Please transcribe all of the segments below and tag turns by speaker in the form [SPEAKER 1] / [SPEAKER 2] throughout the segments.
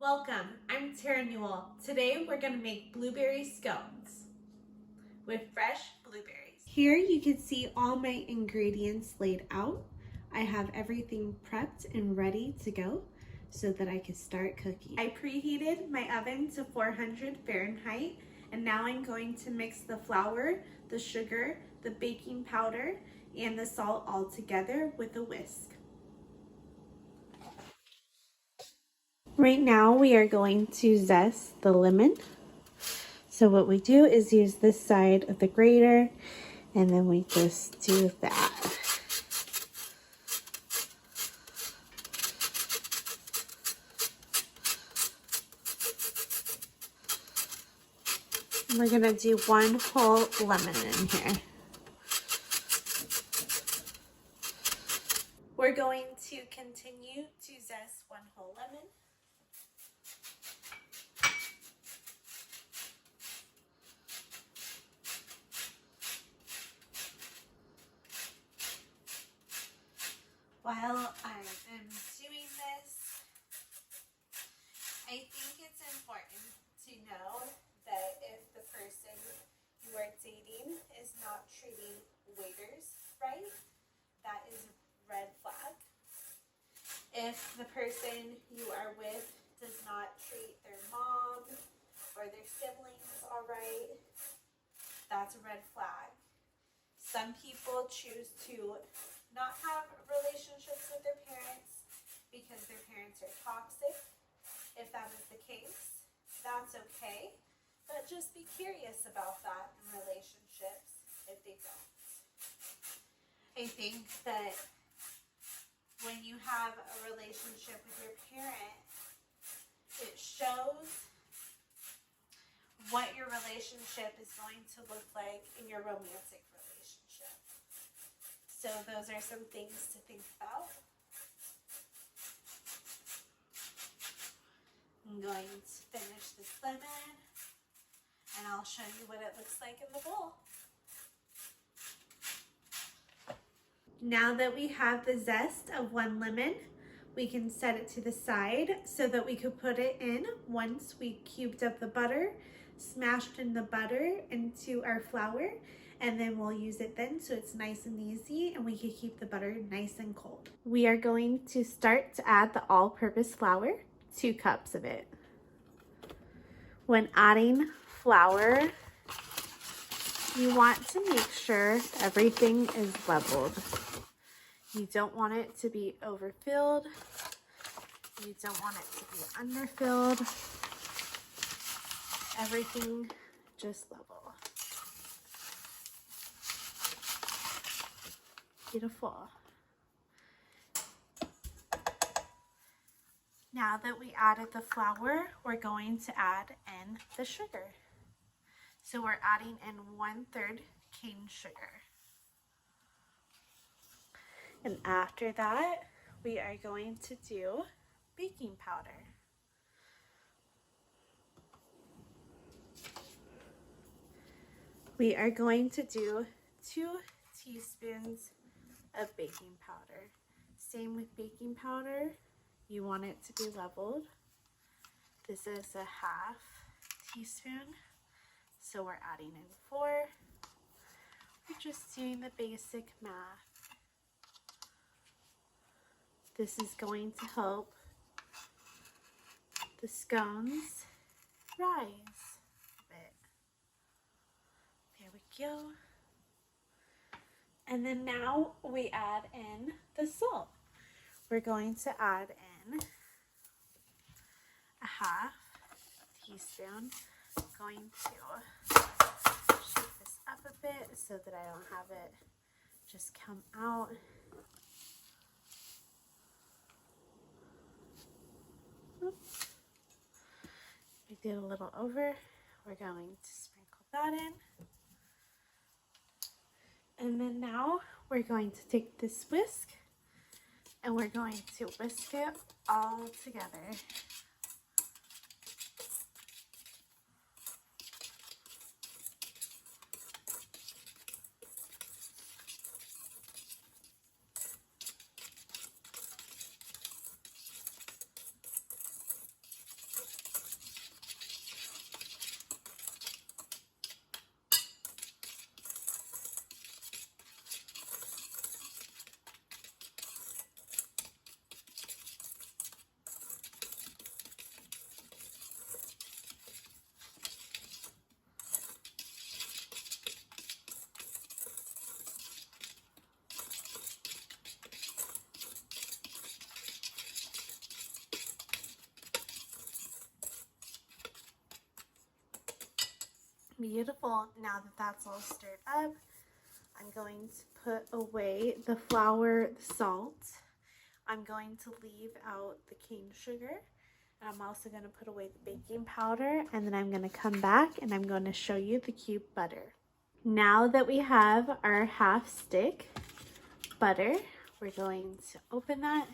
[SPEAKER 1] Welcome, I'm Terra. Today we're going to make blueberry scones with fresh blueberries. Here you can see all my ingredients laid out. I have everything prepped and ready to go so that I can start cooking. I preheated my oven to 400 Fahrenheit and now I'm going to mix the flour, the sugar, the baking powder, and the salt all together with a whisk. Right now we are going to zest the lemon. So what we do is use this side of the grater and then we just do that. We're gonna do one whole lemon in here. We're going to continue to zest one whole lemon. While I am doing this, I think it's important to know that if the person you are dating is not treating waiters right, that is a red flag. If the person you are with does not treat their mom or their siblings all right, that's a red flag. Some people choose to not have relationships with their parents because their parents are toxic. If that is the case, that's okay, but just be curious about that in relationships if they don't. I think that when you have a relationship with your parent, it shows what your relationship is going to look like in your romantic relationship. So those are some things to think about. I'm going to finish this lemon and I'll show you what it looks like in the bowl. Now that we have the zest of one lemon, we can set it to the side so that we could put it in once we cubed up the butter, smashed in the butter into our flour, and then we'll use it then so it's nice and easy and we can keep the butter nice and cold. We are going to start to add the all-purpose flour, 2 cups of it. When adding flour, you want to make sure everything is leveled. You don't want it to be overfilled. You don't want it to be underfilled. Everything just level. Beautiful. Now that we added the flour, we're going to add in the sugar. So we're adding in 1/3 cane sugar. And after that, we are going to do baking powder. We are going to do 2 teaspoons of baking powder. Same with baking powder, you want it to be leveled. This is a 1/2 teaspoon, so we're adding in 4. We're just doing the basic math. This is going to help the scones rise a bit. There we go. And then now we add in the salt. We're going to add in a 1/2 teaspoon. I'm going to shake this up a bit so that I don't have it just come out. Oops. We did a little over. We're going to sprinkle that in. And then now we're going to take this whisk and we're going to whisk it all together. Beautiful. Now that that's all stirred up, I'm going to put away the flour, the salt. I'm going to leave out the cane sugar. And I'm also going to put away the baking powder. And then I'm going to come back and I'm going to show you the cube butter. Now that we have our half stick butter, we're going to open that.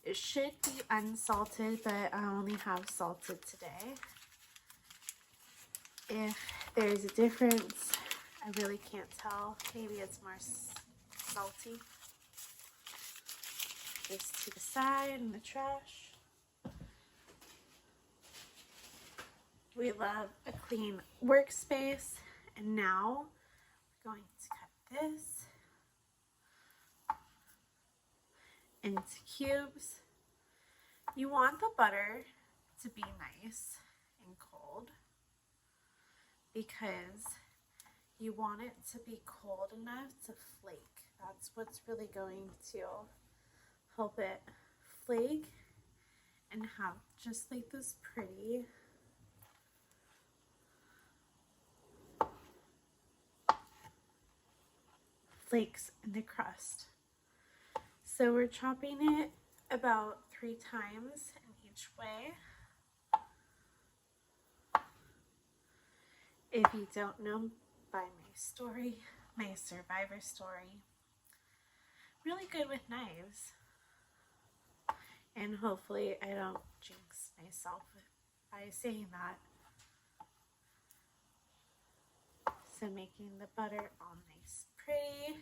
[SPEAKER 1] It should be unsalted, but I only have salted today. If there's a difference, I really can't tell. Maybe it's more salty. This to the side in the trash. We love a clean workspace. And now we're going to cut this into cubes. You want the butter to be nice and cold because you want it to be cold enough to flake. That's what's really going to help it flake and have just like this pretty flakes in the crust. So we're chopping it about 3 times in each way. If you don't know by my story, my survivor story, really good with knives. And hopefully I don't jinx myself by saying that. So making the butter all nice, pretty.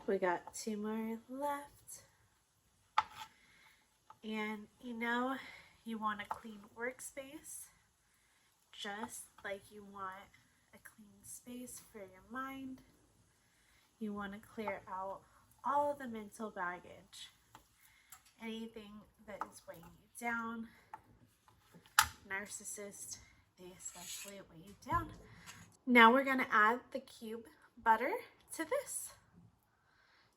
[SPEAKER 1] We got 2 more left. And you know, you want a clean workspace, just like you want a clean space for your mind. You want to clear out all of the mental baggage, anything that is weighing you down. Narcissists, they especially weigh you down. Now we're going to add the cube butter to this.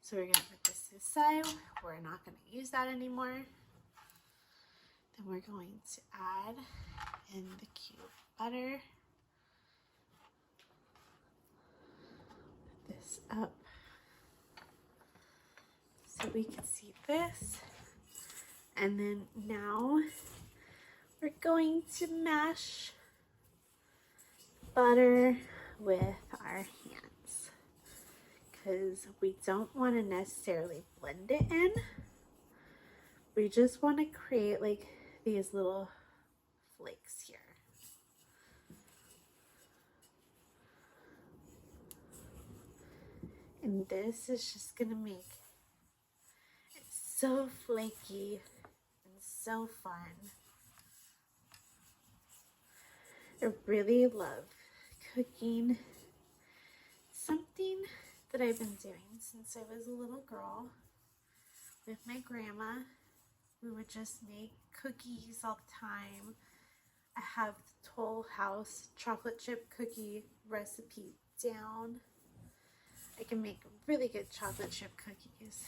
[SPEAKER 1] So we're going to put this to the side. We're not going to use that anymore. Then we're going to add in the cube butter. Put this up so we can see this. And then now we're going to mash butter with our hands because we don't want to necessarily blend it in. We just want to create like these little flakes here. And this is just going to make it so flaky and so fun. I really love cooking. Something that I've been doing since I was a little girl with my grandma. We would just make cookies all the time. I have the Toll House chocolate chip cookie recipe down. I can make really good chocolate chip cookies.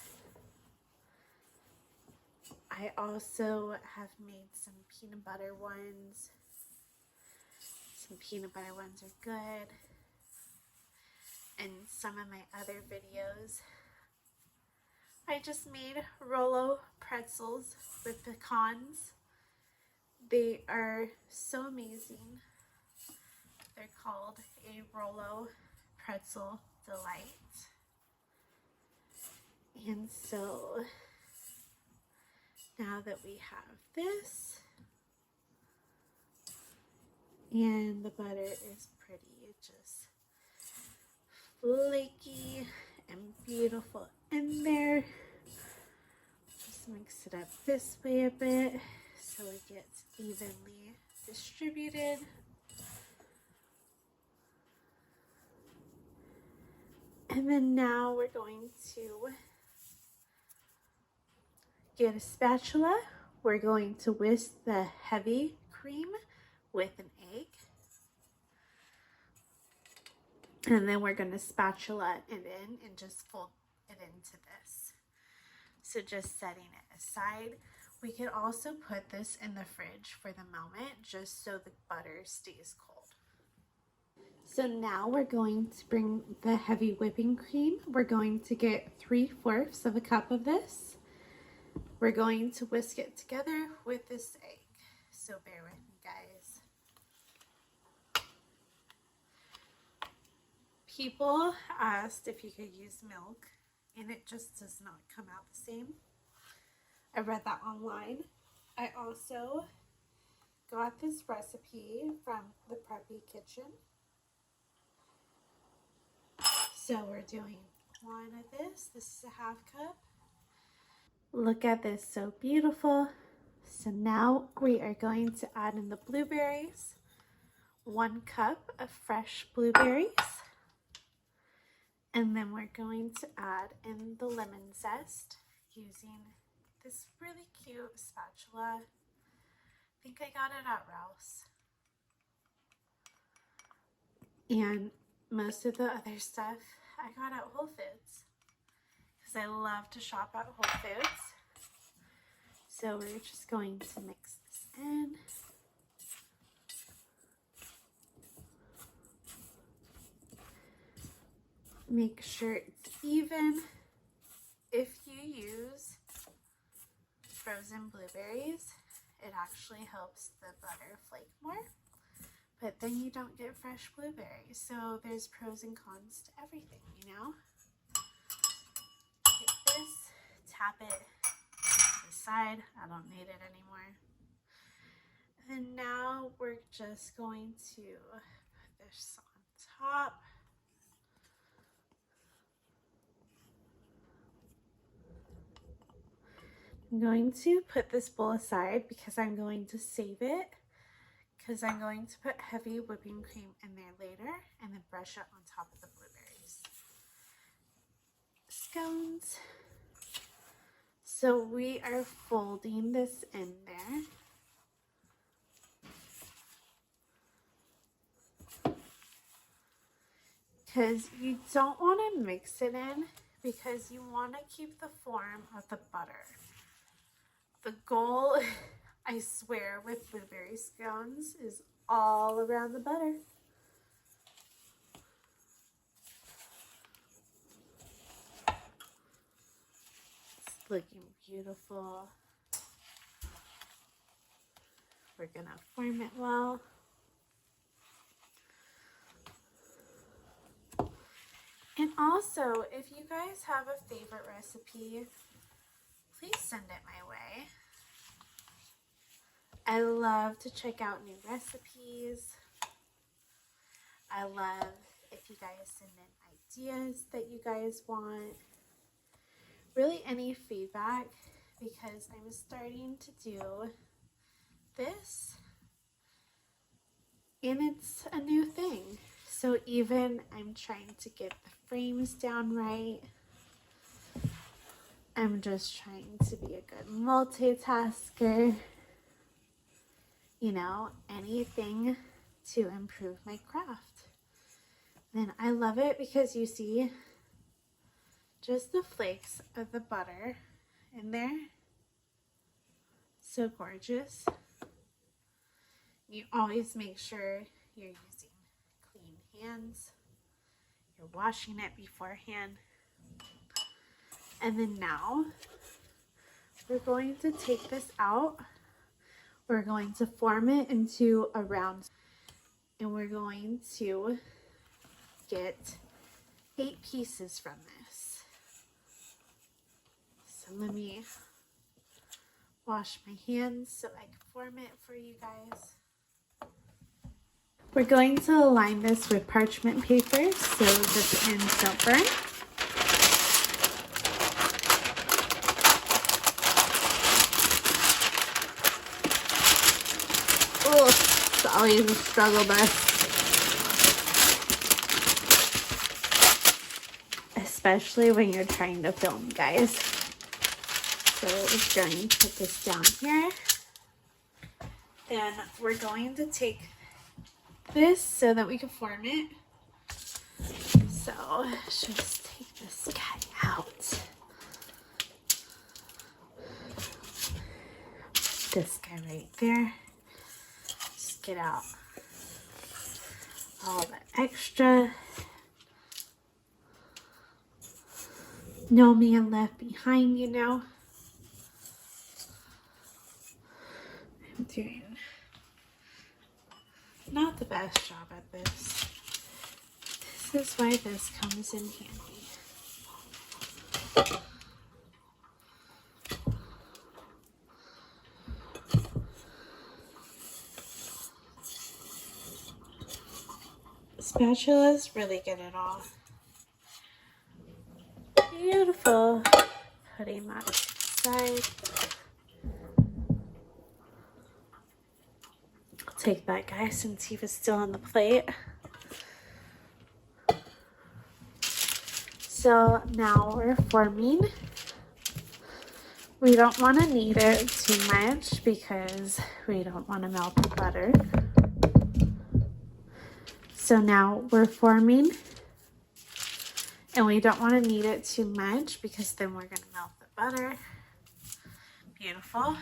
[SPEAKER 1] I also have made some peanut butter ones. Some peanut butter ones are good. And some of my other videos, I just made Rolo pretzels with pecans. They are so amazing. They're called a Rolo pretzel delight. And so now that we have this and the butter is pretty, it just flaky and beautiful in there. Just mix it up this way a bit so it gets evenly distributed. And then now we're going to get a spatula. We're going to whisk the heavy cream with an egg. And then we're going to spatula it in and just fold it into this. So just setting it aside. We could also put this in the fridge for the moment just so the butter stays cold. So now we're going to bring the heavy whipping cream. We're going to get 3/4 of a cup of this. We're going to whisk it together with this egg. So bear with me, guys. People asked if you could use milk, and it just does not come out the same. I read that online. I also got this recipe from the Preppy kitchen. So we're doing 1 of this. This is a 1/2 cup. Look at this, so beautiful. So now we are going to add in the blueberries. 1 cup of fresh blueberries. And then we're going to add in the lemon zest using this really cute spatula. I think I got it at Rouse. And most of the other stuff I got at Whole Foods because I love to shop at Whole Foods. So we're just going to mix this in. Make sure it's even. If you use frozen blueberries, it actually helps the butter flake more. But then you don't get fresh blueberries. So there's pros and cons to everything, you know? Take this, tap it to the side. I don't need it anymore. And now we're just going to put this on top. I'm going to put this bowl aside because I'm going to save it. Because I'm going to put heavy whipping cream in there later and then brush it on top of the blueberries. Scones. So we are folding this in there. Because you don't want to mix it in because you want to keep the form of the butter. The goal, I swear, with blueberry scones is all around the butter. It's looking beautiful. We're gonna form it well. And also, if you guys have a favorite recipe, please send it my way. I love to check out new recipes. I love if you guys send in ideas that you guys want. Really any feedback, because I'm starting to do this and it's a new thing. So even I'm trying to get the frames down right. I'm just trying to be a good multitasker. You know, anything to improve my craft. And I love it because you see just the flakes of the butter in there. So gorgeous. You always make sure you're using clean hands. You're washing it beforehand. And then now we're going to take this out. We're going to form it into a round. And we're going to get 8 pieces from this. So let me wash my hands so I can form it for you guys. We're going to align this with parchment paper so that the ends don't burn. Oh, it's always a struggle bus. Especially when you're trying to film, guys. So we're going to put this down here. Then we're going to take this so that we can form it. So let's just take this guy out. this guy right there. Just get out all the extra. No man left behind, you know. I'm doing not the best job at this. This is why this comes in handy. Spatulas really get it all. Beautiful. Putting that aside. I'll take that guy since he was still on the plate. So now we're forming. We don't want to knead it too much because we don't want to melt the butter. So now we're forming, and we don't want to knead it too much because then we're going to melt the butter. Beautiful.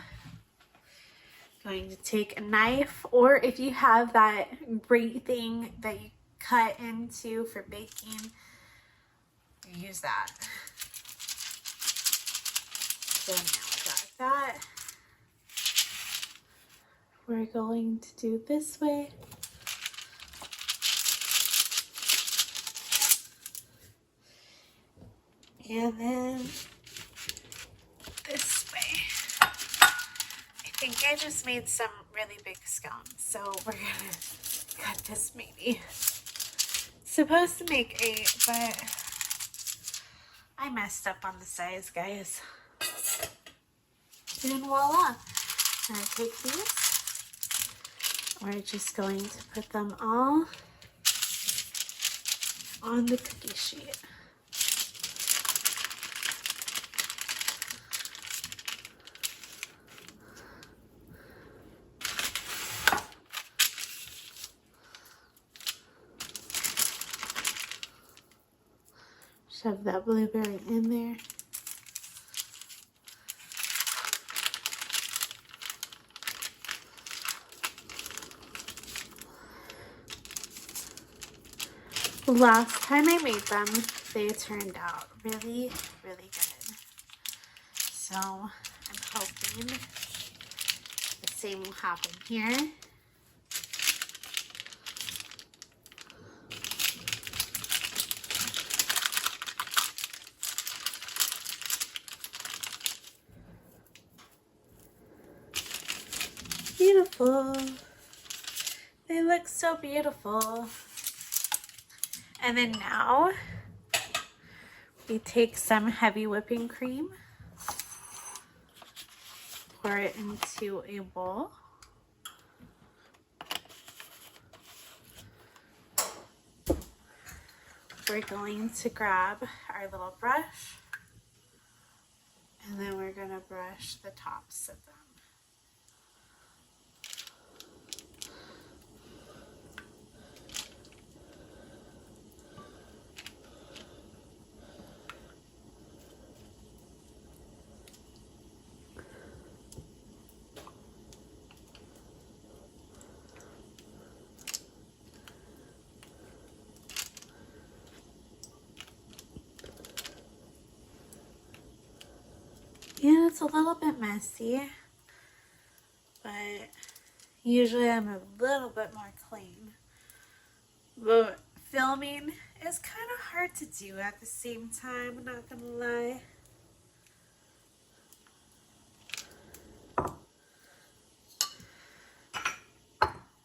[SPEAKER 1] Going to take a knife, or if you have that grate thing that you cut into for baking, use that. So now I got that. We're going to do this way. And then this way. I think I just made some really big scones, so we're gonna cut this maybe. Supposed to make 8, but I messed up on the size, guys. And voila. I'm gonna take these. We're just going to put them all on the cookie sheet. Shove that blueberry in there. Last time I made them, they turned out really, really good. So I'm hoping the same will happen here. Beautiful. They look so beautiful. And then now we take some heavy whipping cream, pour it into a bowl. We're going to grab our little brush, and then we're going to brush the tops of them. Yeah, it's a little bit messy, but usually I'm a little bit more clean. But filming is kind of hard to do at the same time, I'm not gonna lie.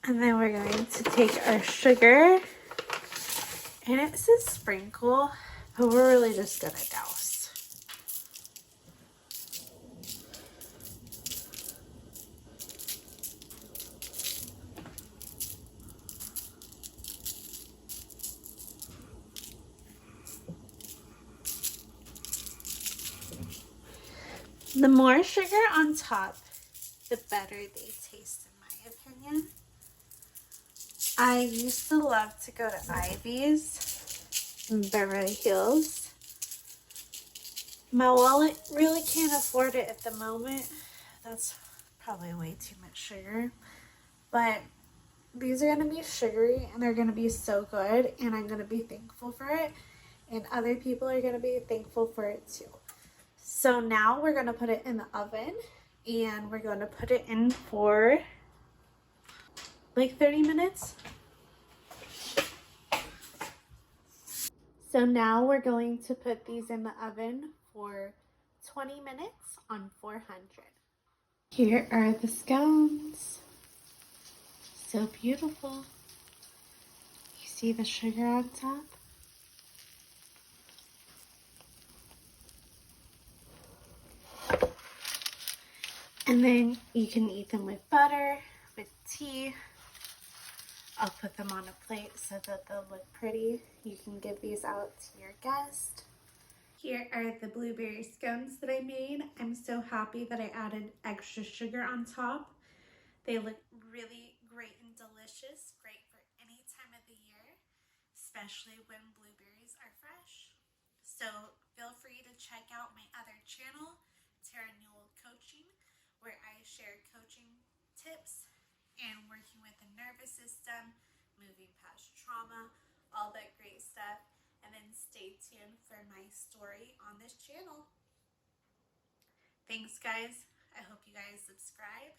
[SPEAKER 1] And then we're going to take our sugar, and it says sprinkle, but we're really just gonna douse. The more sugar on top, the better they taste, in my opinion. I used to love to go to Ivy's in Beverly Hills. My wallet really can't afford it at the moment. That's probably way too much sugar, but these are going to be sugary and they're going to be so good, and I'm going to be thankful for it, and other people are going to be thankful for it too. So now we're going to put it in the oven, and we're going to put it in for like 30 minutes. So now we're going to put these in the oven for 20 minutes on 400. Here are the scones. So beautiful. You see the sugar on top? And then you can eat them with butter, with tea. I'll put them on a plate so that they'll look pretty. You can give these out to your guest. Here are the blueberry scones that I made. I'm so happy that I added extra sugar on top. They look really great and delicious, great for any time of the year, especially when blueberries are fresh. So feel free to check out my other channel, Terra Coaching, where I share coaching tips and working with the nervous system, moving past trauma, all that great stuff. And then stay tuned for my story on this channel. Thanks, guys. I hope you guys subscribe